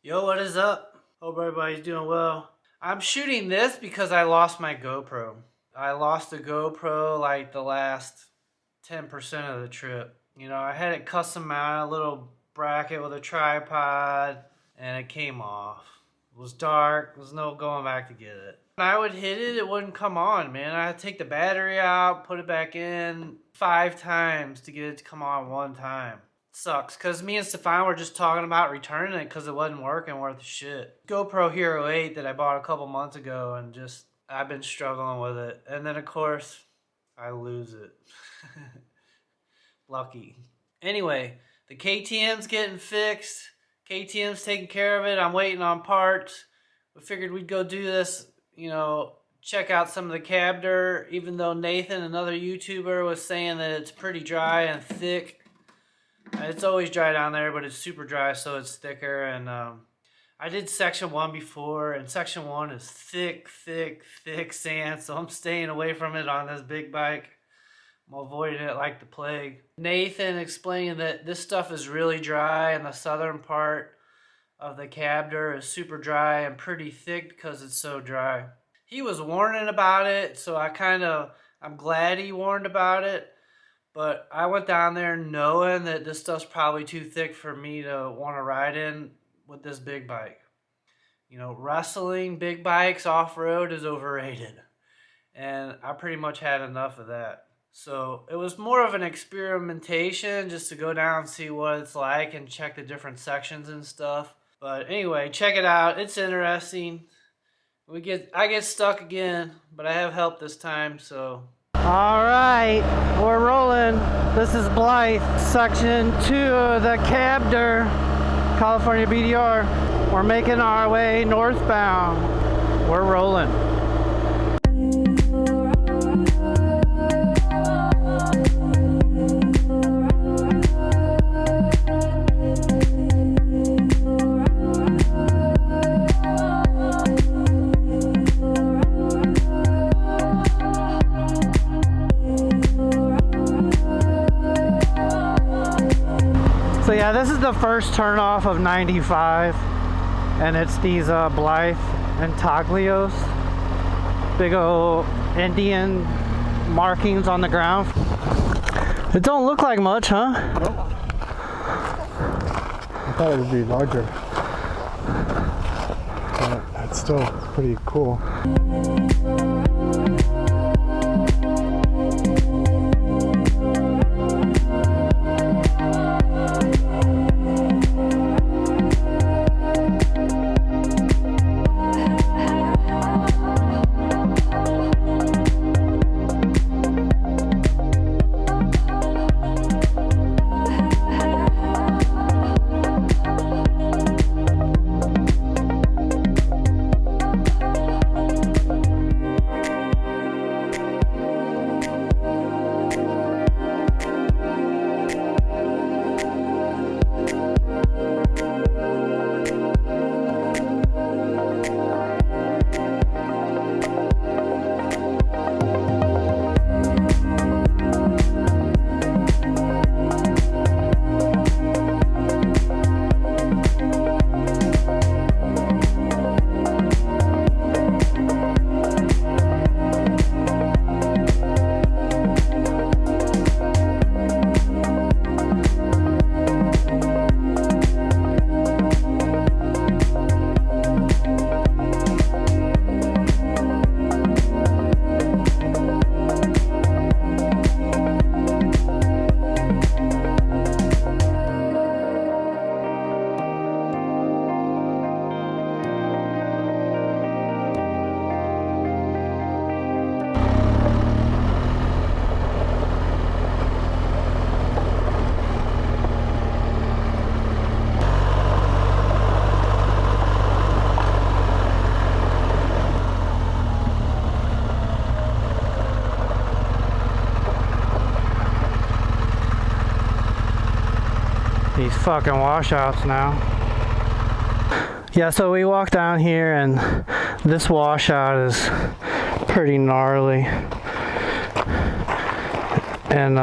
Yo, what is up? Hope everybody's doing well. I'm shooting this because I lost my GoPro. I lost the GoPro like the last 10% of the trip. You know, I had it custom mounted, a little bracket with a tripod, and it came off. It was dark, there was no going back to get it. When I would hit it, it wouldn't come on, man. I had to take the battery out, put it back in 5 times to get it to come on one time. Sucks, because me and Stefan were just talking about returning it because it wasn't working worth shit. GoPro Hero 8 that I bought a couple months ago, and just, I've been struggling with it. And then, of course, I lose it. Lucky. Anyway, the KTM's getting fixed. KTM's taking care of it. I'm waiting on parts. We figured we'd go do this, you know, check out some of the Cabdr, even though Nathan, another YouTuber, was saying that it's pretty dry and thick. It's always dry down there, but it's super dry, so it's thicker. And I did section 1 before, and section 1 is thick, thick, thick sand, so I'm staying away from it on this big bike. I'm avoiding it like the plague. Nathan explained that this stuff is really dry, and the southern part of the Cabdr is super dry and pretty thick because it's so dry. He was warning about it, so I'm glad he warned about it. But I went down there knowing that this stuff's probably too thick for me to want to ride in with this big bike. You know, wrestling big bikes off-road is overrated. And I pretty much had enough of that. So it was more of an experimentation just to go down and see what it's like and check the different sections and stuff. But anyway, check it out. It's interesting. I get stuck again, but I have help this time, so... Alright, we're rolling. This is Blythe, section 2 of the Cabdr, California BDR. We're making our way northbound. We're rolling. So yeah, this is the first turnoff of 95, and it's these Blythe and Taglios, big old Indian markings on the ground. It don't look like much, huh? Nope. I thought it would be larger, but it's still pretty cool. These fucking washouts now. Yeah, so we walked down here and this washout is pretty gnarly. And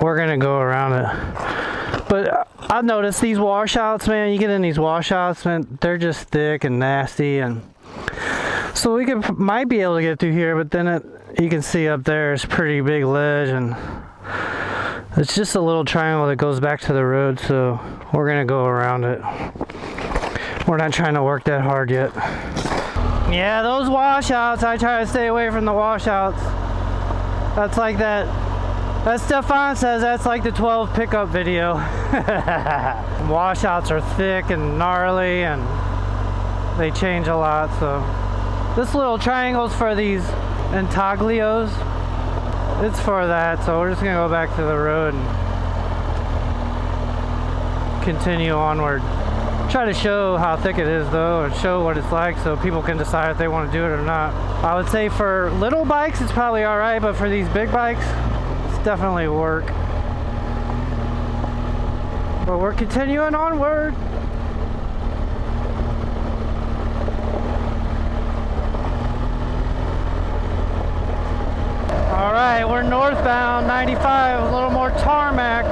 we're gonna go around it. But I've noticed these washouts, man, you get in these washouts, man, they're just thick and nasty, and so we might be able to get through here, but then you can see up there it's pretty big ledge, and it's just a little triangle that goes back to the road, so we're gonna go around it. We're not trying to work that hard yet. Yeah, those washouts, I try to stay away from the washouts. That's like that Stefan says that's like the 12 pickup video. Washouts are thick and gnarly and they change a lot, so. This little triangle's for these intaglios. It's for that, so we're just gonna go back to the road and continue onward. Try to show how thick it is though, and show what it's like so people can decide if they want to do it or not. I would say for little bikes it's probably alright, but for these big bikes, it's definitely work. But we're continuing onward. Alright, we're northbound 95, a little more tarmac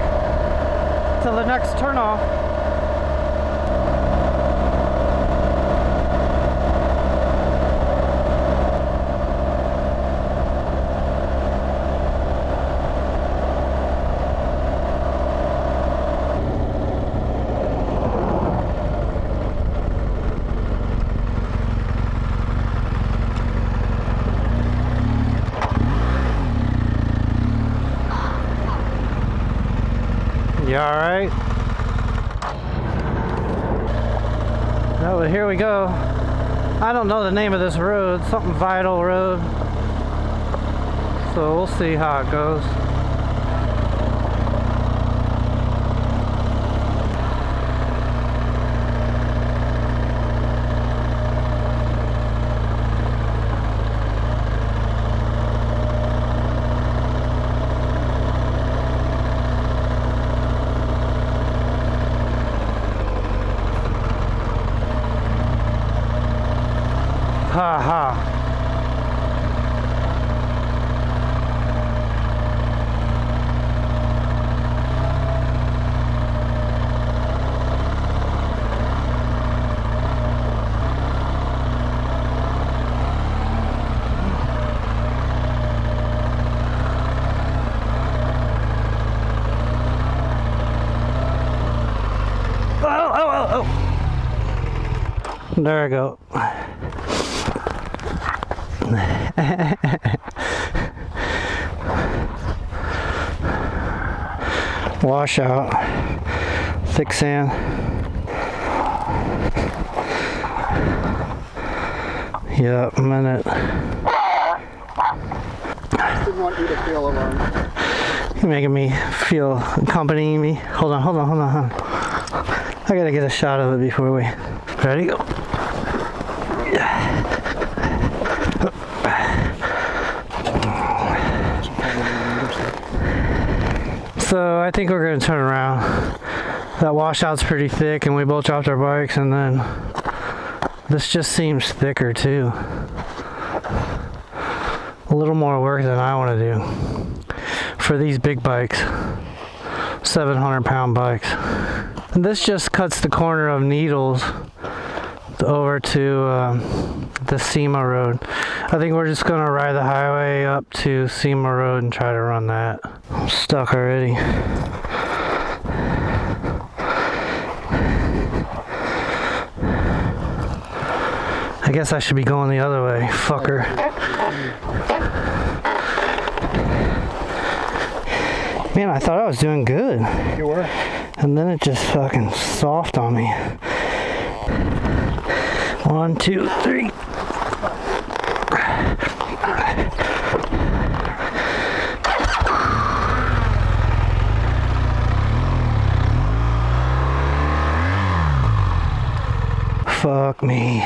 to the next turnoff. You alright? Oh, well, here we go. I don't know the name of this road, something Vital Road. So we'll see how it goes. Ha ha. Oh. There I go. Washout, thick sand. Yeah, a minute. I didn't want you to feel alone. You're making me feel, accompanying me. Hold on. I gotta get a shot of it before we. Ready? Go. So I think we're gonna turn around. That washout's pretty thick and we both dropped our bikes, and then this just seems thicker too. A little more work than I want to do for these big bikes, 700-pound bikes. And this just cuts the corner of Needles over to the SEMA Road. I think we're just gonna ride the highway up to SEMA Road and try to run that. I'm stuck already. I guess I should be going the other way, fucker. Man, I thought I was doing good. You were. And then it just fucking soft on me. 1, 2, 3. Fuck me.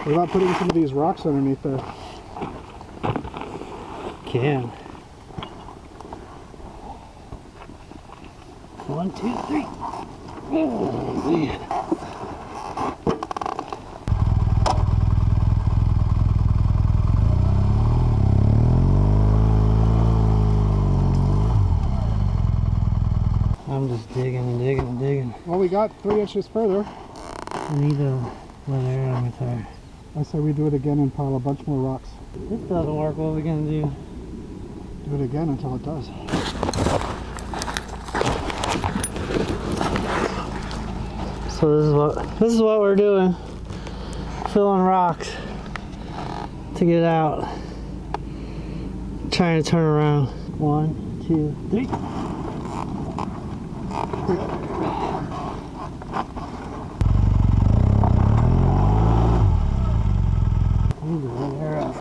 What about putting some of these rocks underneath there? Can. 1, 2, 3. Oh, man. I'm just digging and digging and digging. Well, we got 3 inches further. I need to let air on my tire. I say we do it again and pile a bunch more rocks. This doesn't work, what are we gonna do? Do it again until it does. So this is what we're doing. Filling rocks to get out. Trying to turn around. 1, 2, 3. Need to let her out.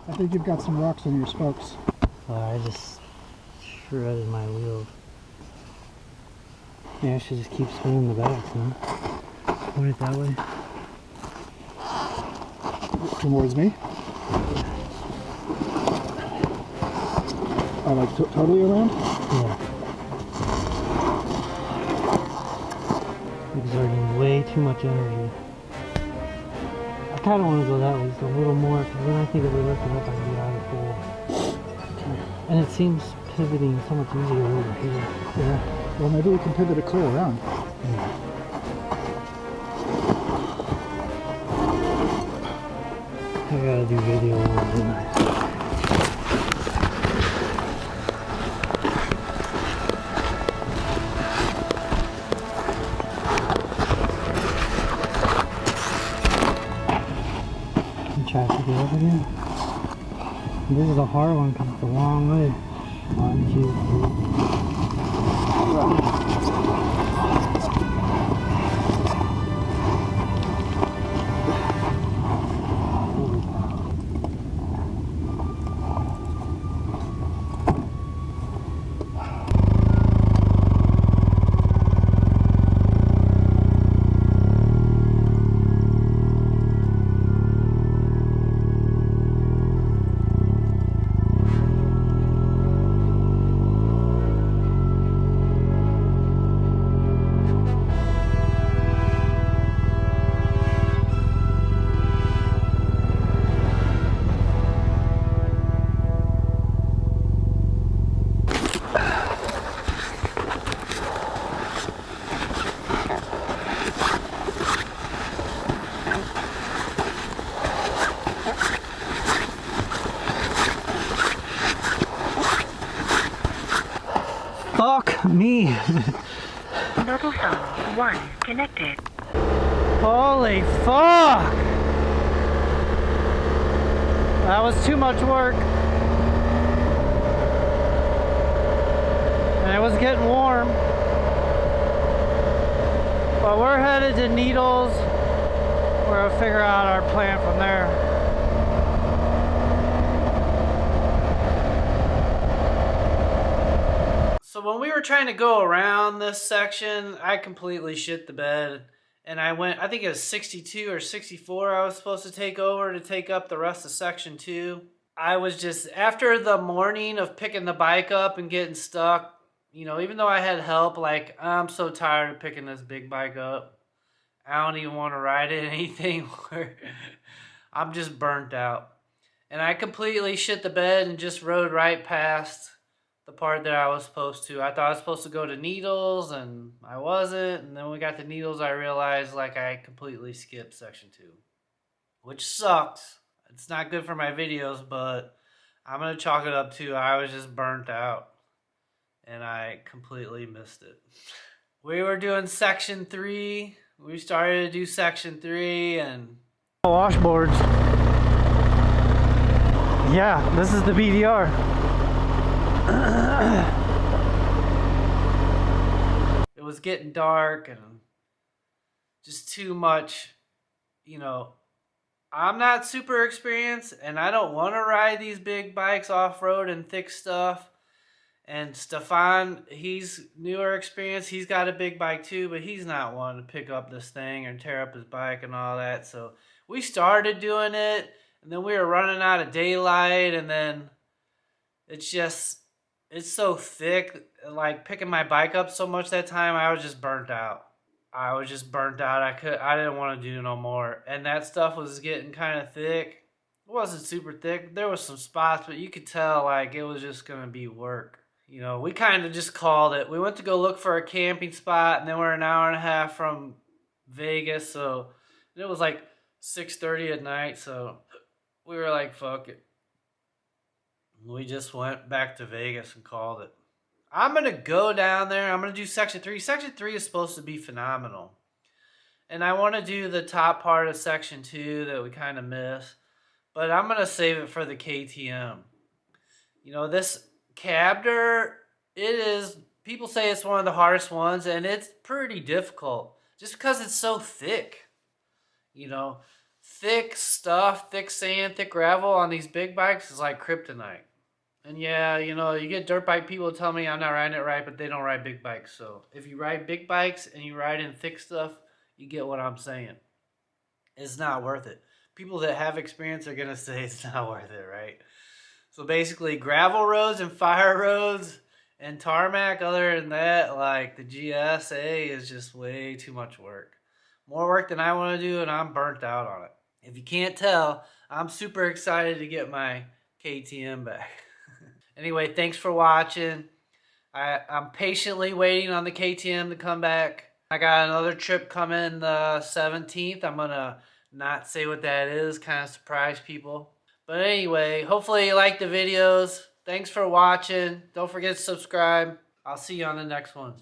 I think you've got some rocks on your spokes. I just shredded my wheels. Yeah, I should just keep spinning the backs, huh? Point it that way. Towards me. Oh, like totally around? Yeah. Exerting way too much energy. I kind of want to go that way just a little more, because then I think if we lift it up, I can be out of the pool. And it seems pivoting so much easier over here. Yeah. Well, maybe we can pivot it clear around. I gotta do video on, didn't I? Try to get up again. This is a hard one because it's a long way. 1, 2, 3. Fuck me. Mobile phone 1 connected. Holy fuck! That was too much work. And it was getting warm. But we're headed to Needles. We're gonna figure out our plan from there. So when we were trying to go around this section, I completely shit the bed. And I went, I think it was 62 or 64 I was supposed to take over to take up the rest of section 2. I was just, after the morning of picking the bike up and getting stuck, you know, even though I had help, like, I'm so tired of picking this big bike up. I don't even want to ride it anything where I'm just burnt out. And I completely shit the bed and just rode right past the part that I was supposed to. I thought I was supposed to go to Needles and I wasn't. And then when we got to Needles, I realized like I completely skipped section 2, which sucks. It's not good for my videos, but I'm going to chalk it up to I was just burnt out and I completely missed it. We were doing section 3. We started to do section 3 and Washboards. Yeah, this is the BDR. it was getting dark and just too much, you know. I'm not super experienced and I don't want to ride these big bikes off-road and thick stuff. And Stefan, he's newer experience. He's got a big bike too, but he's not wanting to pick up this thing and tear up his bike and all that. So we started doing it, and then we were running out of daylight, and then it's so thick. Like picking my bike up so much that time, I was just burnt out. I didn't want to do no more. And that stuff was getting kind of thick. It wasn't super thick. There was some spots, but you could tell like it was just going to be work. You know, we kind of just called it. We went to go look for a camping spot, and then we're an hour and a half from Vegas. So it was like 6:30 at night. So we were like, fuck it. We just went back to Vegas and called it. I'm going to go down there. I'm going to do Section 3. Section 3 is supposed to be phenomenal. And I want to do the top part of Section 2 that we kind of missed. But I'm going to save it for the KTM. You know, this Cabdr, people say it's one of the hardest ones, and it's pretty difficult. Just because it's so thick. You know, thick stuff, thick sand, thick gravel on these big bikes is like kryptonite. And yeah, you know, you get dirt bike people tell me I'm not riding it right, but they don't ride big bikes. So if you ride big bikes and you ride in thick stuff, you get what I'm saying. It's not worth it. People that have experience are going to say it's not worth it, right? So basically gravel roads and fire roads and tarmac, other than that, like the GSA is just way too much work. More work than I want to do, and I'm burnt out on it. If you can't tell, I'm super excited to get my KTM back. Anyway, thanks for watching. I'm patiently waiting on the KTM to come back. I got another trip coming the 17th. I'm going to not say what that is, kind of surprise people. But anyway, hopefully you like the videos. Thanks for watching. Don't forget to subscribe. I'll see you on the next ones.